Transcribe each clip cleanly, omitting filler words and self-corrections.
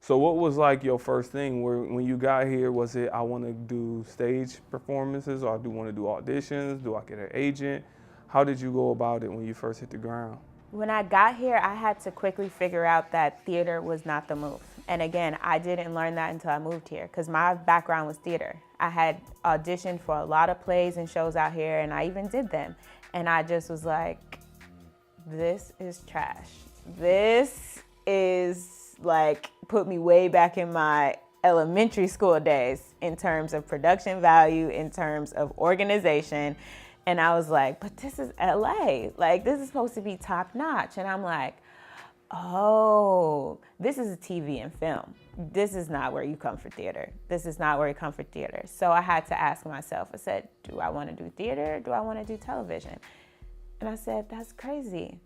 So what was like your first thing when you got here? Was it, I want to do stage performances, or I do want to do auditions? Do I get an agent? How did you go about it when you first hit the ground? When I got here, I had to quickly figure out that theater was not the move. And again, I didn't learn that until I moved here because my background was theater. I had auditioned for a lot of plays and shows out here, and I even did them. And I just was like, this is trash. This is like, put me way back in my elementary school days in terms of production value, in terms of organization. And I was like, but this is LA. Like, this is supposed to be top notch. And I'm like, oh, this is a TV and film. This is not where you come for theater. This is not where you come for theater. So I had to ask myself, I said, do I want to do theater? Do I want to do television? And I said, that's crazy.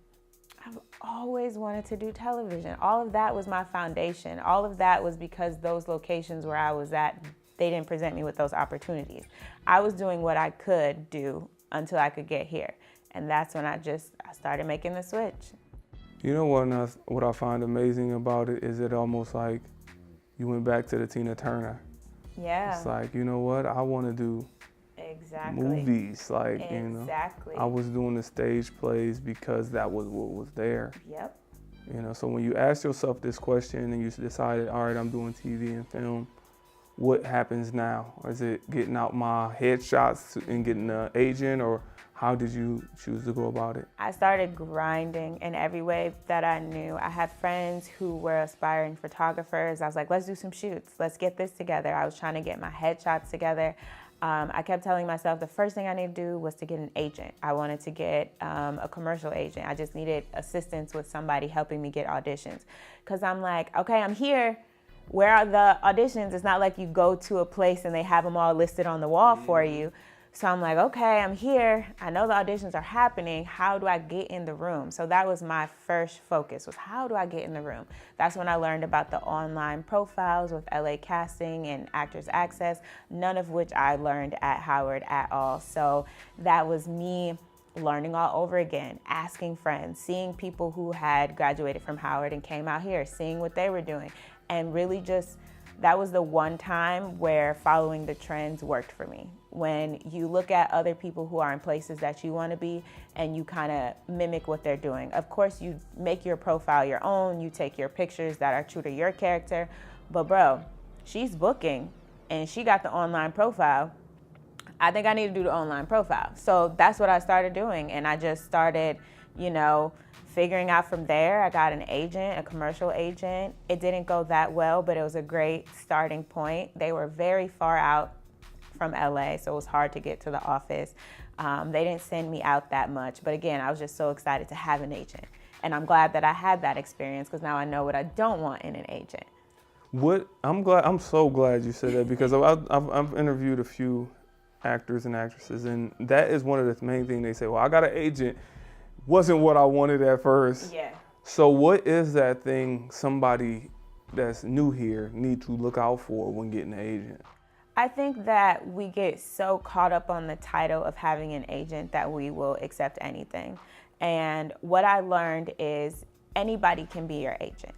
I've always wanted to do television. All of that was my foundation. All of that was because those locations where I was at, they didn't present me with those opportunities. I was doing what I could do until I could get here. And that's when I started making the switch. You know what I find amazing about it is it almost like you went back to the Tina Turner. Yeah. It's like, you know what, I want to do Exactly. movies. Like, Exactly. I was doing the stage plays because that was what was there. Yep. So when you ask yourself this question and you decided, all right, I'm doing TV and film, what happens now? Is it getting out my headshots and getting an agent, or how did you choose to go about it? I started grinding in every way that I knew. I had friends who were aspiring photographers. I was like, let's do some shoots. Let's get this together. I was trying to get my headshots together. I kept telling myself the first thing I need to do was to get an agent. I wanted to get a commercial agent. I just needed assistance with somebody helping me get auditions. Because I'm like, okay, I'm here. Where are the auditions? It's not like you go to a place and they have them all listed on the wall for you. So I'm like, okay, I'm here. I know the auditions are happening. How do I get in the room? So that was my first focus, was how do I get in the room? That's when I learned about the online profiles with LA Casting and Actors Access, none of which I learned at Howard at all. So that was me learning all over again, asking friends, seeing people who had graduated from Howard and came out here, seeing what they were doing. And really just, that was the one time where following the trends worked for me. When you look at other people who are in places that you want to be and you kind of mimic what they're doing. Of course, you make your profile your own, you take your pictures that are true to your character, but bro, she's booking and she got the online profile. I think I need to do the online profile. So that's what I started doing, and I just started, figuring out from there. I got an agent, a commercial agent. It didn't go that well, but it was a great starting point. They were very far out from LA, so it was hard to get to the office. They didn't send me out that much, but again, I was just so excited to have an agent. And I'm glad that I had that experience because now I know what I don't want in an agent. I'm so glad you said that because I've interviewed a few actors and actresses, and that is one of the main things they say, well, I got an agent. Wasn't what I wanted at first. Yeah. So what is that thing somebody that's new here need to look out for when getting an agent? I think that we get so caught up on the title of having an agent that we will accept anything. And what I learned is anybody can be your agent.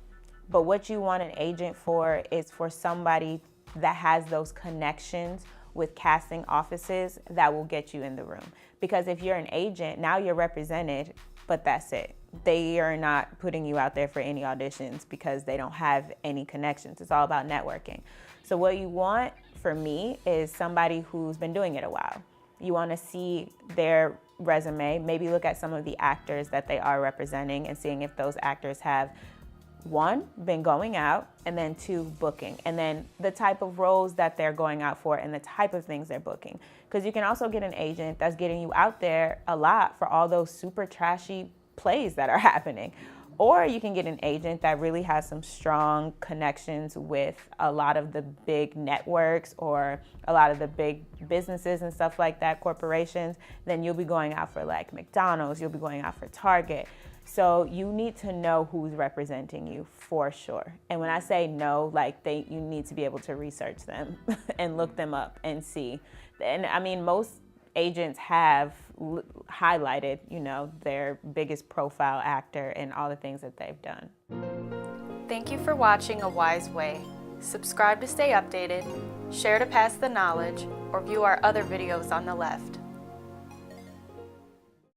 But what you want an agent for is for somebody that has those connections with casting offices that will get you in the room. Because if you're an agent, now you're represented, but that's it. They are not putting you out there for any auditions because they don't have any connections. It's all about networking. So what you want for me is somebody who's been doing it a while. You want to see their resume, maybe look at some of the actors that they are representing and seeing if those actors have, one, been going out, and then two, booking, and then the type of roles that they're going out for and the type of things they're booking. Because you can also get an agent that's getting you out there a lot for all those super trashy plays that are happening. Or you can get an agent that really has some strong connections with a lot of the big networks or a lot of the big businesses and stuff like that, corporations. Then you'll be going out for like McDonald's, you'll be going out for Target. So you need to know who's representing you for sure. And when I say know, like you need to be able to research them and look them up and see. And I mean, most agents have highlighted, their biggest profile actor and all the things that they've done. Thank you for watching A Wise Way. Subscribe to stay updated, share to pass the knowledge, or view our other videos on the left.